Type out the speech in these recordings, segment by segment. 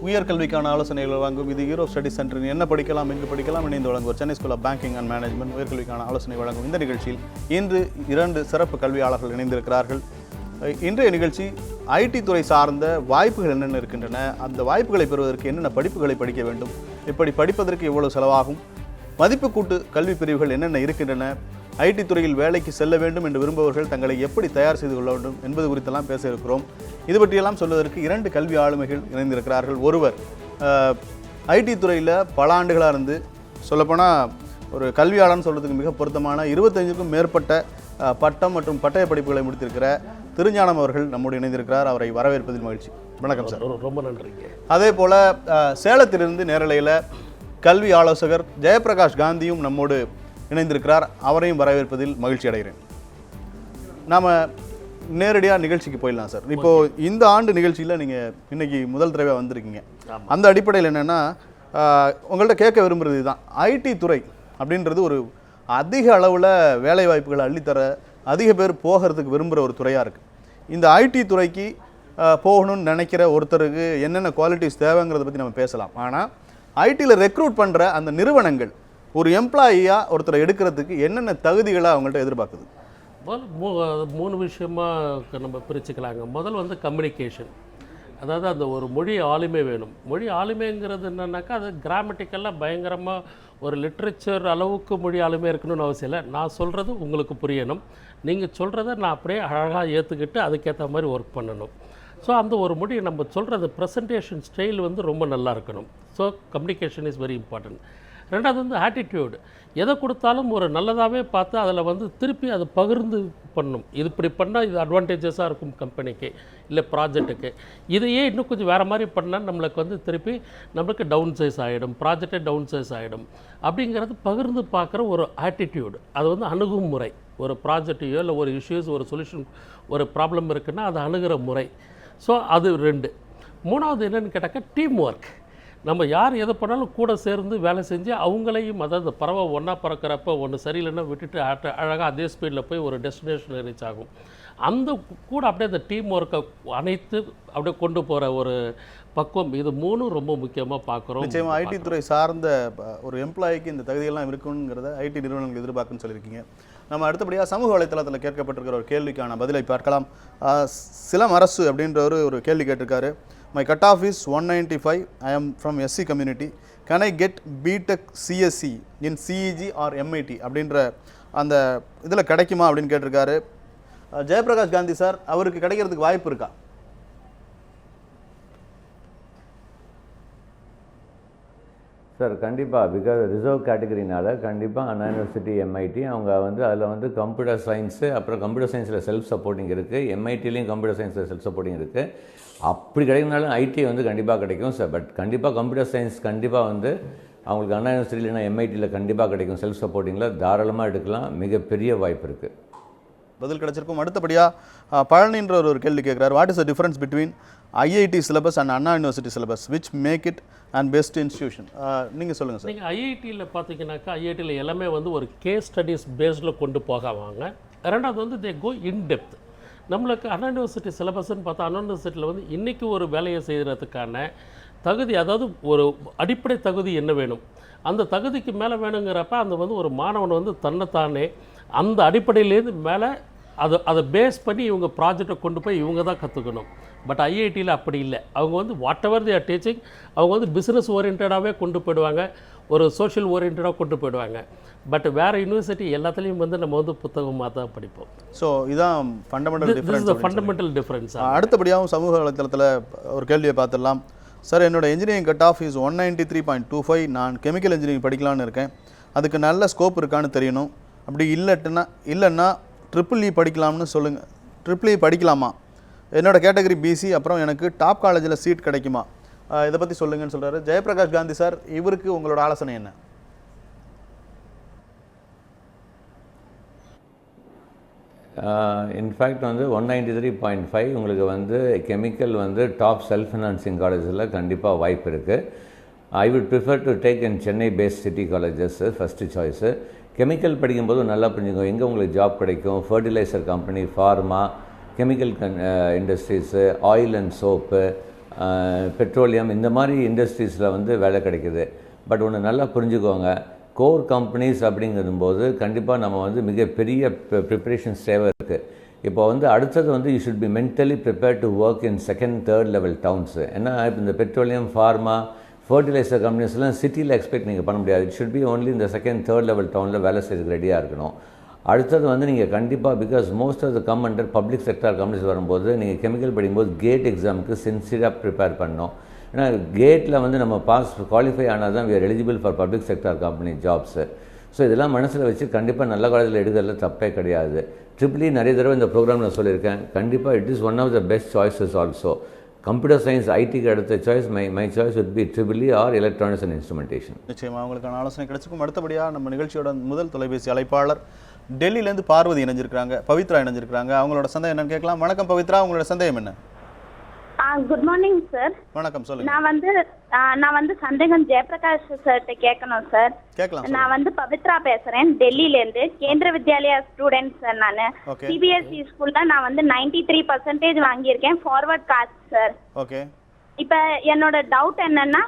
உயர்கல்விக்கான ஆலோசனைகள் வழங்கும் இது ஹீரோ ஸ்டடி சென்டரின் என்ன படிக்கலாம் எங்கு படிக்கலாம் இணைந்து வழங்குவோர் Chennai school of banking and management உயர்கல்விக்கான ஆலோசனை வழங்கும் இந்த நிகழ்ச்சியில் இன்று 2 சிறப்பு கல்வியாளர்கள் இணைந்திருக்கிறார்கள். இன்றைய நிகழ்ச்சி ஐடி துறை சார்ந்த வாய்ப்புகள் என்னென்ன இருக்கின்றன, அந்த வாய்ப்புகளை பெறுவதற்கு என்னென்ன படிப்புகளை படிக்க வேண்டும், இப்படி படிப்பதற்கு எவ்வளவு செலவாகும், மதிப்பு கூட்டு கல்வி பிரிவுகள் என்னென்ன இருக்கின்றன, ஐடி துறையில் வேலைக்கு செல்ல வேண்டும் என்று விரும்புபவர்கள் தங்களை எப்படி தயார் செய்து கொள்ள வேண்டும் என்பது குறித்தெல்லாம் பேச இருக்கிறோம். இது பற்றியெல்லாம் சொல்வதற்கு 2 கல்வி ஆளுமைகள் இணைந்திருக்கிறார்கள். ஒருவர் ஐடி துறையில் பல ஆண்டுகளாக இருந்து சொல்லப்போனால் ஒரு கல்வியாளர்னு சொல்கிறதுக்கு மிக பொருத்தமான 25க்கும் மேற்பட்ட பட்டம் மற்றும் பட்டய படிப்புகளை முடித்திருக்கிற திருஞானம் அவர்கள் நம்மோடு இணைந்திருக்கிறார். அவரை வரவேற்பதில் மகிழ்ச்சி. வணக்கம் சார். ரொம்ப நன்றி. அதே போல் சேலத்திலிருந்து நேரலையில் கல்வி ஆலோசகர் ஜெயபிரகாஷ் காந்தியும் நம்மோடு இணைந்திருக்கிறார். அவரையும் வரவேற்பதில் மகிழ்ச்சி அடைகிறேன். நாம் நேரடியாக நிகழ்ச்சிக்கு போயிடலாம் சார். இப்போது இந்த ஆண்டு நிகழ்ச்சியில் நீங்கள் இன்றைக்கி முதல் தடவை வந்திருக்கீங்க. அந்த அடிப்படையில் என்னென்னா உங்கள்கிட்ட கேட்க விரும்புகிறது இதுதான். ஐடி துறை அப்படின்றது ஒரு அதிக அளவில் வேலைவாய்ப்புகளை அள்ளித்தர அதிக பேர் போகிறதுக்கு விரும்புகிற ஒரு துறையாக இருக்குது. இந்த ஐடி துறைக்கு போகணும்னு நினைக்கிற ஒருத்தருக்கு என்னென்ன குவாலிட்டிஸ் தேவைங்கிறத பற்றி நம்ம பேசலாம். ஆனால் ஐடியில் ரெக்ரூட் பண்ணுற அந்த நிறுவனங்கள் ஒரு எம்ப்ளாயியாக ஒருத்தரை எடுக்கிறதுக்கு என்னென்ன தகுதிகளை அவங்கள்ட்ட எதிர்பார்க்குது? மூணு விஷயமாக நம்ம பிரிச்சுக்கலாங்க. முதல் கம்யூனிகேஷன், அதாவது அந்த ஒரு மொழி ஆளுமை வேணும். மொழி ஆளுமைங்கிறது என்னன்னாக்கா அது கிராமட்டிக்கெல்லாம் பயங்கரமாக ஒரு லிட்ரேச்சர் அளவுக்கு மொழி ஆளுமை இருக்கணும்னு அவசியம் இல்லை. நான் சொல்கிறது உங்களுக்கு புரியணும், நீங்கள் சொல்கிறத நான் அப்படியே அழகாக ஏற்றுக்கிட்டு அதுக்கேற்ற மாதிரி ஒர்க் பண்ணணும். ஸோ அந்த ஒரு மொழி நம்ம சொல்கிறது ப்ரெசன்டேஷன் ஸ்டைல் ரொம்ப நல்லா இருக்கணும். So communication is very important. ரெண்டாவது ஆட்டிடியூடு. எதை கொடுத்தாலும் ஒரு நல்லதாகவே பார்த்து அதில் திருப்பி அதை பகிர்ந்து பண்ணணும். இது இப்படி பண்ணால் இது அட்வான்டேஜஸாக இருக்கும் கம்பெனிக்கு இல்லை ப்ராஜெக்ட்டுக்கு. இதையே இன்னும் கொஞ்சம் வேறு மாதிரி பண்ணால் நம்மளுக்கு திருப்பி நம்மளுக்கு டவுன் சைஸ் ஆகிடும், ப்ராஜெக்டே டவுன் சைஸ் ஆகிடும். அப்படிங்கிறது பகிர்ந்து பார்க்குற ஒரு ஆட்டிடியூடு, அது அணுகுமுறை. ஒரு ப்ராஜெக்டையோ இல்லை ஒரு இஷ்யூஸ் ஒரு சொல்யூஷன் ஒரு ப்ராப்ளம் இருக்குன்னா அதை அணுகிற முறை. ஸோ அது 2. மூணாவது என்னென்னு கேட்டாக்கா டீம் ஒர்க். நம்ம யார் எதை பண்ணாலும் கூட சேர்ந்து வேலை செஞ்சு அவங்களையும், அதாவது பறவை ஒன்றா பறக்கிறப்ப ஒன்று சரியில்லைன்னா விட்டுட்டு அழகாக அதே ஸ்பீடில் போய் ஒரு டெஸ்டினேஷன் ரீச் ஆகும். அந்த கூட அப்படியே அந்த டீம் ஒர்க்கை அனைத்து அப்படியே கொண்டு போகிற ஒரு பக்குவம், இது 3 ரொம்ப முக்கியமாக பார்க்குறோம். நிச்சயமாக ஐடி துறை சார்ந்த ஒரு எம்ப்ளாய்க்கு இந்த தகுதியெல்லாம் இருக்குங்கிறத ஐடி நிறுவனங்கள் எதிர்பார்க்குன்னு சொல்லியிருக்கீங்க. நம்ம அடுத்தபடியாக சமூக வலைத்தளத்தில் கேட்கப்பட்டிருக்கிற ஒரு கேள்விக்கான பதிலை பார்க்கலாம். சிலம் அரசு அப்படின்ற ஒரு கேள்வி கேட்டிருக்காரு. My cutoff is 195. I am from SC community. Can I get BTech CSC in CEG or MIT அப்படின்ற அந்த இதில் கிடைக்குமா அப்படின்னு கேட்டிருக்காரு. ஜெயபிரகாஷ் காந்தி சார், அவருக்கு கிடைக்கிறதுக்கு வாய்ப்பு இருக்கா? சார் கண்டிப்பாக, பிகாஸ் ரிசர்வ் கேட்டகரினால கண்டிப்பாக அண்ணா யூனிவர்சிட்டி எம்ஐடி அவங்க அதில் கம்ப்யூட்டர் சயின்ஸு, அப்புறம் கம்ப்யூட்டர் சயின்ஸில் செல்ஃப் சப்போர்ட்டிங் இருக்குது, எம்ஐடிலையும் கம்ப்யூட்டர் சயின்ஸில் செல்ஃப் சப்போர்ட்டிங் இருக்குது. அப்படி கிடைக்கிறதுனாலும் ஐடி கண்டிப்பாக கிடைக்கும் சார். பட் கண்டிப்பாக கம்ப்யூட்டர் சயின்ஸ் கண்டிப்பாக அவங்களுக்கு அண்ணா யூனிவர்சிட்டியில் இல்லைனா எம்ஐடியில் கண்டிப்பாக கிடைக்கும். செல்ஃப் சப்போர்ட்டிங்கில் தாராளமாக எடுக்கலாம், மிகப்பெரிய வாய்ப்பு இருக்குது. பதில் கிடச்சிருக்கும். அடுத்தபடியாக பழனின்ற ஒரு கேள்வி கேட்குறாரு. What is the difference between IIT syllabus and Anna university syllabus which make it and best institution? நீங்கள் சொல்லுங்கள் சார். நீங்கள் ஐஐடியில் பார்த்தீங்கன்னாக்கா ஐஐடியில் எல்லாமே ஒரு கேஸ் ஸ்டடீஸ் பேஸ்டில் கொண்டு போகாவாங்க. ரெண்டாவது தே கோ இன் டெப்த். நம்மளுக்கு அண்ணா யூனிவர்சிட்டி சிலபஸ்ன்னு பார்த்தா அண்ணா யூனிவர்சிட்டியில் இன்றைக்கி ஒரு வேலையை செய்கிறதுக்கான தகுதி, அதாவது ஒரு அடிப்படை தகுதி என்ன வேணும், அந்த தகுதிக்கு மேலே வேணுங்கிறப்ப அந்த ஒரு மாணவன் தன்னைத்தானே அந்த அடிப்படையிலேருந்து மேலே அதை பேஸ் பண்ணி இவங்க ப்ராஜெக்டை கொண்டு போய் இவங்க தான் கற்றுக்கணும். பட் ஐஐடியில் அப்படி இல்லை. அவங்க what ever they are teaching அவங்க பிஸ்னஸ் ஓரியன்டாகவே கொண்டு போயிடுவாங்க, ஒரு சோஷியல் ஓரியன்டாக கொண்டு போயிடுவாங்க. பட் வேறு யூனிவர்சிட்டி எல்லாத்துலேயும் நம்ம புத்தகமாக தான் படிப்போம். ஸோ இதுதான் ஃபண்டமெண்டல் டிஃப்ரென்ஸ். அடுத்தபடியாகவும் சமூக வலைத்தளத்தில் ஒரு கேள்வியை பார்த்துடலாம். சார், என்னோட இன்ஜினியரிங் கட் ஆஃப் இஸ் 193.25. நான் கெமிக்கல் இன்ஜினியரிங் படிக்கலான்னு இருக்கேன். அதுக்கு நல்ல ஸ்கோப் இருக்கான்னு தெரியணும். அப்படி இல்லைன்னா EEE படிக்கலாம்னு சொல்லுங்கள். EEE படிக்கலாமா? என்னோடய கேட்டகரி பிசி, அப்புறம் எனக்கு டாப் காலேஜில் சீட் கிடைக்குமா? இதை பற்றி சொல்லுங்கன்னு சொல்கிறாரு ஜெயபிரகாஷ் காந்தி சார். இவருக்கு உங்களோட ஆலோசனை என்ன? இன்ஃபேக்ட் 193.5 உங்களுக்கு கெமிக்கல் டாப் செல்ஃப் ஃபினான்சிங் காலேஜில் கண்டிப்பாக வாய்ப்பு இருக்குது. I would prefer to take in Chennai based city colleges first choice. Chemical படிக்கும்போது நல்லா புரிஞ்சுக்கோ எங்கே உங்களுக்கு ஜாப் கிடைக்கும். Fertilizer company, pharma, chemical industries, oil and soap, petroleum இந்த மாதிரி இண்டஸ்ட்ரீஸில் வந்து வேலை கிடைக்குது. பட் ஒன்று நல்லா புரிஞ்சுக்கோங்க, கோர் கம்பெனிஸ் அப்படிங்கும்போது கண்டிப்பாக நம்ம வந்து மிகப்பெரிய ப்ரிப்பரேஷன்ஸ் தேவை இருக்குது. இப்போ வந்து அடுத்தது வந்து you should be mentally prepared to work in second third level downs. ஏன்னா இப்போ இந்த பெட்ரோலியம், ஃபார்மா, ஃபர்டிலைசர் கம்பெனிஸ்லாம் சிட்டியில் எக்ஸ்பெக்ட் நீங்கள் பண்ண முடியாது. இட் ஷுட் பி ஓன்லி இந்த செகண்ட் தேர்ட் லெவல் டவுனில் வேலை செய்யறதுக்கு ரெடியாக இருக்கணும். அடுத்தது வந்து நீங்கள் கண்டிப்பாக, because most of the come under public sector companies வரும்போது நீங்கள் கெமிக்கல் படிக்கும்போது கேட் எக்ஸாமுக்கு சின்சியராக ப்ரிப்பேர் பண்ணணும். ஏன்னா கேட்டில் வந்து நம்ம குவாலிஃபை ஆனால் தான் we are eligible for public sector company jobs. So இதெல்லாம் மனசில் வச்சு கண்டிப்பாக நல்ல காலேஜில் எடுக்கிறதுல தப்பே கிடையாது. ட்ரிபிள் நிறைய தடவை இந்த ப்ரோக்ராம் நான் சொல்லியிருக்கேன். கண்டிப்பாக it is one of the best choices also. Computer science ஐடிக்கு அடுத்த choice my choice would be triple R electronics and instrumentation. நிச்சயமாக உங்களுக்கான ஆலோசனை கிடைச்சிருக்கும். அடுத்தபடியாக நம்ம நிகழ்ச்சியோட முதல் தொலைபேசி அழைப்பாளர் டெல்லியிலேருந்து பார்வதி இணைஞ்சிருக்காங்க, பவித்ரா இணைஞ்சிருக்காங்க. அவங்களோட சந்தேகம் என்னன்னு கேட்கலாம். வணக்கம் பவித்ரா, உங்களோட சந்தேகம் என்ன? Good morning sir. வணக்கம், சொல்லுங்க. நான் வந்து சந்தேகம் ஜெயபிரகாஷ் சார்கிட்ட கேட்கணும் சார். கேட்கலாம். நான் வந்து பவித்ரா பேசுறேன் டெல்லியிலேருந்து. கேந்திர வித்யாலயா ஸ்டூடெண்ட் சார். நான் சிபிஎஸ்இ ஸ்கூல்ல நான் வந்து 93% வாங்கியிருக்கேன், ஃபார்வர்ட் காஸ்ட் சார். ஓகே. இப்போ என்னோட டவுட் என்னன்னா,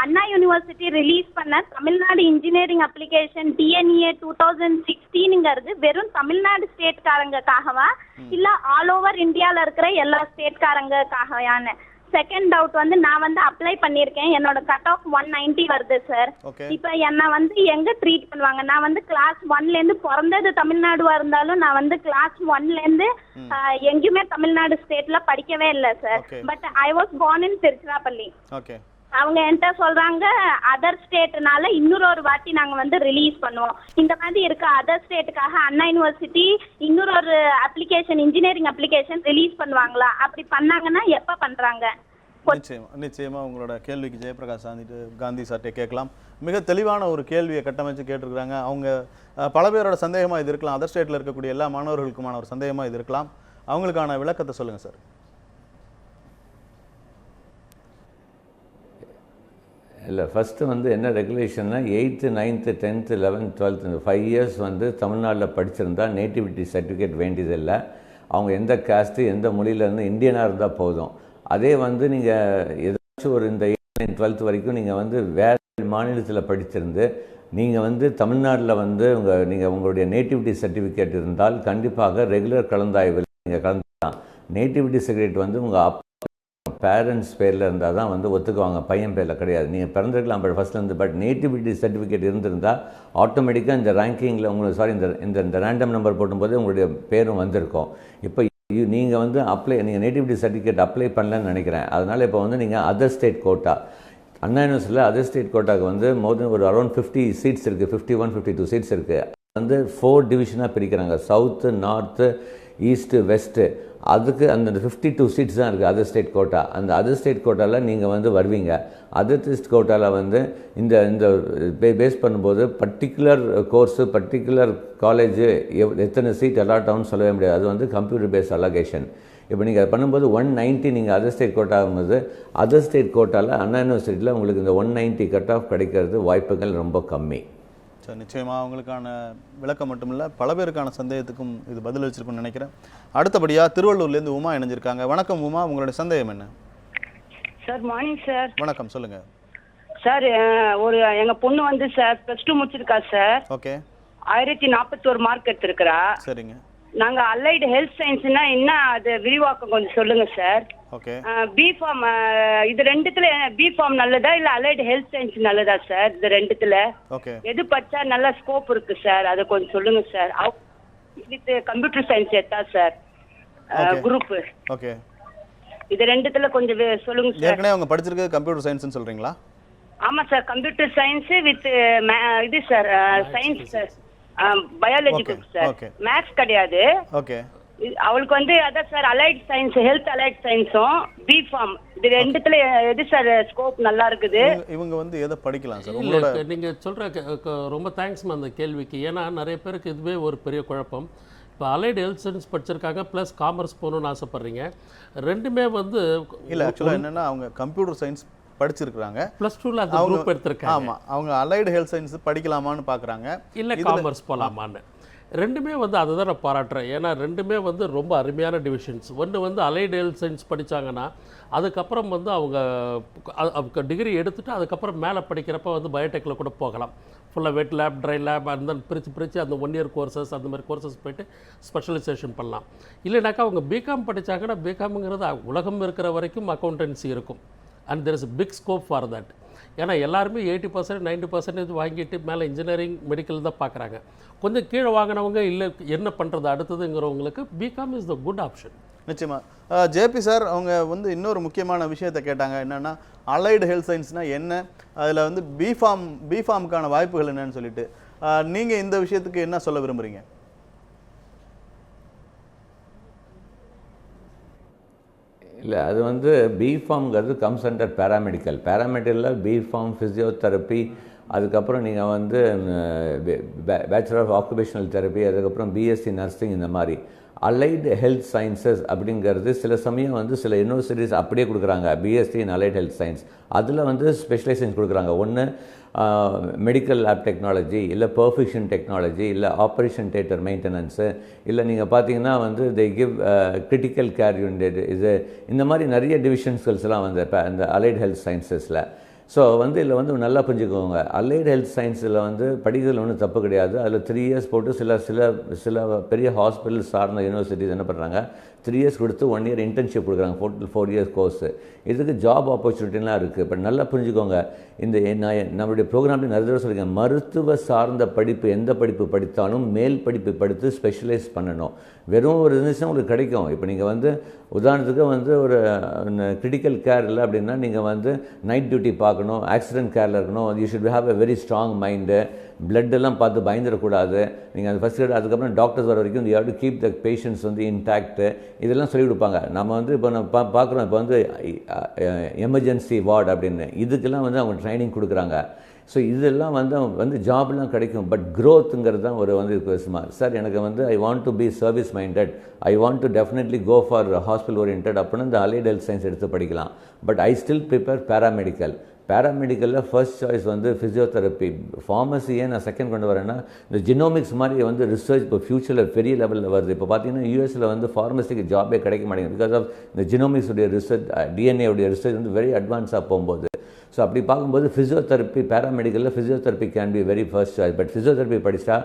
அண்ணா யூனிவர்சிட்டி ரிலீஸ் பண்ண தமிழ்நாடு இன்ஜினியரிங் அப்ளிகேஷன் டிஎன்இஏ 2016ங்கிறது வெறும் தமிழ்நாடு ஸ்டேட்காரங்களுக்காகவா இல்ல ஆல் ஓவர் இந்தியாவில் இருக்கிற எல்லா ஸ்டேட்காரங்களுக்காகவான்னு. செகண்ட் டவுட் வந்து, நான் வந்து அப்ளை பண்ணியிருக்கேன், என்னோட கட் ஆஃப் 190 வருது சார். இப்போ என்ன வந்து எங்க ட்ரீட் பண்ணுவாங்க? நான் வந்து கிளாஸ் 1லேருந்து பிறந்தது தமிழ்நாடுவா இருந்தாலும் நான் வந்து கிளாஸ் 1லேருந்து எங்கேயுமே தமிழ்நாடு ஸ்டேட்ல படிக்கவே இல்லை sir. But I was born in Tiruchirappalli. Okay. அவங்க என்கிட்ட சொல்றாங்க அதர் ஸ்டேட்னால இன்னொரு வாட்டி நாங்க வந்து ரிலீஸ் பண்ணுவோம். இந்த மாதிரி இருக்க அதர் ஸ்டேட்டுக்காக அண்ணா யூனிவர்சிட்டி இன்னொரு அப்ளிகேஷன், இன்ஜினியரிங் அப்ளிகேஷன் ரிலீஸ் பண்ணுவாங்களா? அப்படி பண்ணாங்கன்னா எப்ப பண்றாங்க? நிச்சயமா உங்களோட கேள்விக்கு ஜெயபிரகாஷ் காந்தி சார்ட்டே கேட்கலாம். மிக தெளிவான ஒரு கேள்வியை கட்டமைச்சு கேட்டிருக்கிறாங்க. அவங்க பல பேரோட சந்தேகமா இது இருக்கலாம். அதர் ஸ்டேட்ல இருக்கக்கூடிய எல்லா மாணவர்களுக்குமான ஒரு சந்தேகமா இது இருக்கலாம். அவங்களுக்கான விளக்கத்தை சொல்லுங்க சார். இல்லை, ஃபஸ்ட்டு வந்து என்ன ரெகுலேஷன்னா 8th 9th 10th 11th 12th இந்த 5 years வந்து தமிழ்நாட்டில் படிச்சிருந்தா நேட்டிவிட்டி சர்டிஃபிகேட் வேண்டியதில்லை. அவங்க எந்த காஸ்ட்டு எந்த மொழியிலேருந்து இந்தியனாக இருந்தால் போதும். அதே வந்து நீங்கள் ஏதாச்சும் ஒரு இந்த 8th 9th 12th வரைக்கும் நீங்கள் வந்து வேறு மாநிலத்தில் படிச்சிருந்து நீங்கள் வந்து தமிழ்நாட்டில் வந்து நீங்கள் உங்களுடைய நேட்டிவிட்டி சர்டிஃபிகேட் இருந்தால் கண்டிப்பாக ரெகுலர் கலந்தாய்வில் நீங்கள் கலந்துக்கலாம். நேட்டிவிட்டி சர்டிஃபிகேட் வந்து உங்கள் பேரண்ட்ஸ் பேரில் இருந்தால் தான் வந்து ஒத்துக்குவாங்க, பையன் பேரில் கிடையாது. நீங்கள் பிறந்திருக்கலாம் ஃபஸ்ட்லேருந்து, பட் நேட்டிவிட்டி சர்டிஃபிகேட் இருந்திருந்தால் ஆட்டோமேட்டிக்காக இந்த ரேங்கிங்கில் உங்களுக்கு இந்த ரேண்டம் நம்பர் போடும்போது உங்களுடைய பேரும் வந்திருக்கும். இப்போ நீங்கள் வந்து நீங்கள் நேட்டிவிட்டி சர்டிஃபிகேட் அப்ளை பண்ணலன்னு நினைக்கிறேன். அதனால் இப்போ வந்து நீங்கள் அதர் ஸ்டேட் கோட்டா, அண்ணா யூனிவர்சிட்டியில் அதர் ஸ்டேட் கோட்டாவுக்கு வந்து ஒரு அரௌண்ட் 50 seats இருக்குது, 51 52 seats இருக்குது. வந்து 4 டிவிஷனாக பிரிக்கிறாங்க, சவுத்து, நார்த்து, ஈஸ்ட்டு, வெஸ்ட்டு. அதுக்கு அந்த 52 seats தான் இருக்குது அதர் ஸ்டேட் கோட்டா. அந்த அதர் ஸ்டேட் கோட்டாவில் நீங்கள் வந்து வருவீங்க. அதர் ஸ்டேட் கோட்டாவில் வந்து இந்த பேஸ் பண்ணும்போது பர்டிகுலர் கோர்ஸு, பர்டிகுலர் காலேஜு எத்தனை சீட் அலாட் ஆகும்னு சொல்லவே முடியாது. அது வந்து கம்ப்யூட்டர் பேஸ்ட் அலகேஷன். இப்போ நீங்கள் அதை பண்ணும்போது 190 நீங்கள் அதர் ஸ்டேட் கோட்டா ஆகும்போது அதர் ஸ்டேட் கோட்டாவில் அண்ணா யூனிவர்சிட்டியில் உங்களுக்கு இந்த 190 கட் ஆஃப் கிடைக்கிறது வாய்ப்புகள் ரொம்ப கம்மி. சார், நிச்சயமாக அவங்களுக்கான விளக்கம் மட்டும் இல்லை, பல பேருக்கான சந்தேகத்துக்கும் இது பதில் வச்சிருக்குன்னு நினைக்கிறேன். அடுத்தபடியாக திருவள்ளூர்லேருந்து உமா இணைஞ்சிருக்காங்க. வணக்கம் உமா, உங்களுடைய சந்தேகம் என்ன? Sir morning sir. வணக்கம், சொல்லுங்க சார். ஒரு எங்க பொண்ணு வந்து சார் +2 முடிச்சிருக்கா சார். ஓகே. 1041 மார்க் எடுத்திருக்கிறா. சரிங்க. நாங்க அலைடு ஹெல்த் சயின்ஸ்னா என்ன, அது விரிவாக்கம் கொஞ்சம் சொல்லுங்க சார். ஓகே. பிஃபார்ம் இது ரெண்டுத்துல பிஃபார்ம் நல்லதா இல்ல அலைடு ஹெல்த் சயின்ஸ் நல்லதா சார்? இது ரெண்டுத்துல ஓகே எது படிச்சா நல்ல ஸ்கோப் இருக்கு சார்? அதை கொஞ்சம் சொல்லுங்க சார். வித் கம்ப்யூட்டர் சயின்ஸ் எடுத்தா சார் குரூப். ஓகே. இது ரெண்டுத்துல கொஞ்சம் சொல்லுங்க சார். ஏற்கனவே அவங்க படிச்சிருக்கிறது கம்ப்யூட்டர் சயின்ஸ்னு சொல்றீங்களா? ஆமா சார், கம்ப்யூட்டர் சயின்ஸ் வித் இது sir science sir, biology group sir, maths கிடையாது. ஓகே. அவளுக்கு வந்து அதான் sir allied science, health allied சயின்ஸும் பிஃபார்ம், இது ரெண்டுத்துல எது சார் ஸ்கோப் நல்லா இருக்குது? இவங்க வந்து எதை படிக்கலாம் சார்? உங்களோட நீங்க சொல்ற ரொம்ப தேங்க்ஸ்மா அந்த கேள்விக்கு. ஏன்னா நிறைய பேருக்கு இதுவே ஒரு பெரிய குழப்பம். இப்போ அலைடு ஹெல்த் சயின்ஸ் படிச்சிருக்காங்க, ப்ளஸ் காமர்ஸ் போகணுன்னு ஆசைப்பட்றீங்க. ரெண்டுமே வந்து இல்லை, ஆக்சுவலாக என்னென்னா அவங்க கம்ப்யூட்டர் சயின்ஸ் படிச்சிருக்காங்க, +2ல அந்த குரூப் எடுத்திருக்காங்க. ஆமாம், அவங்க அலைடு ஹெல்த் சயின்ஸ் படிக்கலாமான்னு பார்க்குறாங்க, இல்லை காமர்ஸ் போகலாமான்னு. ரெண்டுமே வந்து அதை தான் நான் பாராட்டுறேன். ஏன்னா ரெண்டுமே வந்து ரொம்ப அருமையான டிவிஷன்ஸ். ஒன்று வந்து அலைடு ஹெல்த் சயின்ஸ் படித்தாங்கன்னா அதுக்கப்புறம் வந்து அவங்க டிகிரி எடுத்துகிட்டு அதுக்கப்புறம் மேலே படிக்கிறப்ப வந்து பயோடெக்கில் கூட போகலாம். ஃபுல்லாக வெட் லேப், ட்ரை லேப் அந்த பிரித்து அந்த 1 இயர் கோர்சஸ் அந்த மாதிரி கோர்சஸ் போய்ட்டு ஸ்பெஷலைசேஷன் பண்ணலாம். இல்லைனாக்கா அவங்க பிகாம் படித்தாங்கன்னா பிகாம்ங்கிறது உலகம் இருக்கிற வரைக்கும் அக்கௌண்டன்சி இருக்கும். And there is big scope for that. ஏன்னா எல்லாருமே 80% 90% வாங்கிட்டு மேலே இன்ஜினியரிங் மெடிக்கல் தான் பார்க்குறாங்க. கொஞ்சம் கீழே வாங்கினவங்க இல்லை என்ன பண்ணுறது அடுத்ததுங்கிறவங்களுக்கு B Com is the good option. நிச்சயமாக ஜேபி சார் அவங்க வந்து இன்னொரு முக்கியமான விஷயத்தை கேட்டாங்க. என்னென்னா அலைடு ஹெல்த் சயின்ஸ்னால் என்ன, அதில் வந்து பிஃபார்முக்கான வாய்ப்புகள் என்னன்னு சொல்லிட்டு நீங்கள் இந்த விஷயத்துக்கு என்ன சொல்ல விரும்புகிறீங்க? இல்லை, அது வந்து பிஃபார்ம்ங்கிறது கம்ஸ் அண்டர் பேராமெடிக்கலில் பிஃபார்ம், ஃபிசியோதெரப்பி, அதுக்கப்புறம் நீங்கள் வந்து பேச்சுலர் ஆஃப் ஆக்குபேஷனல் தெரப்பி, அதுக்கப்புறம் பிஎஸ்சி நர்சிங், இந்த மாதிரி அலைடு ஹெல்த் சயின்சஸ் அப்படிங்கிறது சில சமயம் வந்து சில யூனிவர்சிட்டிஸ் அப்படியே கொடுக்குறாங்க. பிஎஸ்சி இன் அலைடு ஹெல்த் சயின்ஸ் அதில் வந்து ஸ்பெஷலைசேஷன் கொடுக்குறாங்க. ஒன்று மெடிக்கல் லேப் டெக்னாலஜி, இல்லை பர்ஃபெக்ஷன் டெக்னாலஜி, இல்லை ஆப்ரேஷன் தியேட்டர் மெயின்டெனன்ஸு, இல்லை நீங்கள் பார்த்தீங்கன்னா வந்து they give critical care unit, இது இந்த மாதிரி நிறைய டிவிஷன்ஸ்கள்ஸ்லாம் வந்து இப்போ இந்த அலைடு ஹெல்த் சயின்சஸில். ஸோ வந்து இதில் வந்து நல்லா புரிஞ்சுக்கோங்க, அலைடு ஹெல்த் சயின்ஸில் வந்து படிக்கிறதுல ஒன்றும் தப்பு கிடையாது. அதில் 3 இயர்ஸ் போட்டு சில பெரிய ஹாஸ்பிட்டல் சார்ந்த யூனிவர்சிட்டிஸ் என்ன பண்ணுறாங்க, 3 இயர்ஸ் கொடுத்து 1 இயர் இன்டர்ன்ஷிப் கொடுக்குறாங்க, 4 இயர்ஸ் கோர்ஸு. இதுக்கு ஜாப் ஆப்பர்ச்சுனிட்டிலாம் இருக்குது. பட் நல்லா புரிஞ்சுக்கோங்க, இந்த நம்மளுடைய ப்ரோக்ராம்லேயும் நிறைய தடவை சொல்லியிருக்கேன், மருத்துவ சார்ந்த படிப்பு எந்த படிப்பு படித்தாலும் மேல் படிப்பு படித்து ஸ்பெஷலைஸ் பண்ணணும். வெறும் ஒரு இருந்துச்சுன்னா உங்களுக்கு கிடைக்கும். இப்போ நீங்கள் வந்து உதாரணத்துக்கு வந்து ஒரு கிரிட்டிக்கல் கேர் இல்லை அப்படின்னா நீங்கள் வந்து நைட் டியூட்டி பார்க்கணும், ஆக்சிடென்ட் கேரில் இருக்கணும். You should have a very strong mind. பிளட்டெல்லாம் பார்த்து பயந்துடக்கூடாது. நீங்கள் அது ஃபஸ்ட் எய்ட், அதுக்கப்புறம் டாக்டர்ஸ் வர வரைக்கும் you have to keep the patients வந்து இன்டாக்ட்டு. இதெல்லாம் சொல்லிக் கொடுப்பாங்க. நம்ம வந்து இப்போ நம்ம பார்க்குறோம், இப்போ வந்து எமர்ஜென்சி வார்டு அப்படின்னு இதுக்கெல்லாம் வந்து அவங்க ட்ரைனிங் கொடுக்குறாங்க. ஸோ இதெல்லாம் வந்து ஜாப்லாம் கிடைக்கும். பட் க்ரோத்துங்கிறது தான் ஒரு வந்து விஷயமா. சார் எனக்கு வந்து I want to be service minded, I want to definitely go for hospital oriented அப்படின்னு இந்த அலைடு ஹெல்த் சயின்ஸ் எடுத்து படிக்கலாம். பட் ஐ ஸ்டில் ப்ரிப்பேர் பேராமெடிக்கலில் ஃபர்ஸ்ட் சாய்ஸ் வந்து ஃபிசியோதெரப்பி. ஃபார்மசியே நான் செகண்ட் கொண்டு வரேன்னா இந்த ஜினோமிக்ஸ் மாதிரி வந்து ரிசர்ச் இப்போ ஃபியூச்சரில் பெரிய லெவலில் வருது. இப்போ பார்த்தீங்கன்னா யூஎஸில் வந்து ஃபார்மசிக்கு ஜாபே கிடைக்க மாட்டேங்குது. பிகாஸ் ஆஃப் இந்த ஜினோமிக்ஸ் உடைய ரிசர்ச், டிஎன்ஏ உடைய ரிசர்ச் வந்து வெரி அட்வான்ஸாக போகும்போது. ஸோ அப்படி பார்க்கும்போது ஃபிசியோதெரப்பி, பேராமெடிக்கலில் physiotherapy can be very first choice. But physiotherapy படித்தா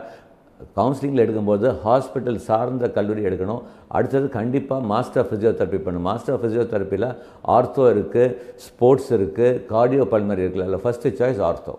கவுன்சிலிங்கில் எடுக்கும்போது ஹாஸ்பிட்டல் சார்ந்த கல்லூரி எடுக்கணும். அடுத்தது கண்டிப்பாக மாஸ்டர் ஆஃப் ஃபிசியோதெரப்பி பண்ணணும். மாஸ்டர் ஆஃப் ஃபிசியோதெரப்பியில் ஆர்த்தோ இருக்குது, ஸ்போர்ட்ஸ் இருக்குது, கார்டியோ பல்மரி இருக்குல்ல, அதில் ஃபஸ்ட்டு சாய்ஸ் ஆர்த்தோ.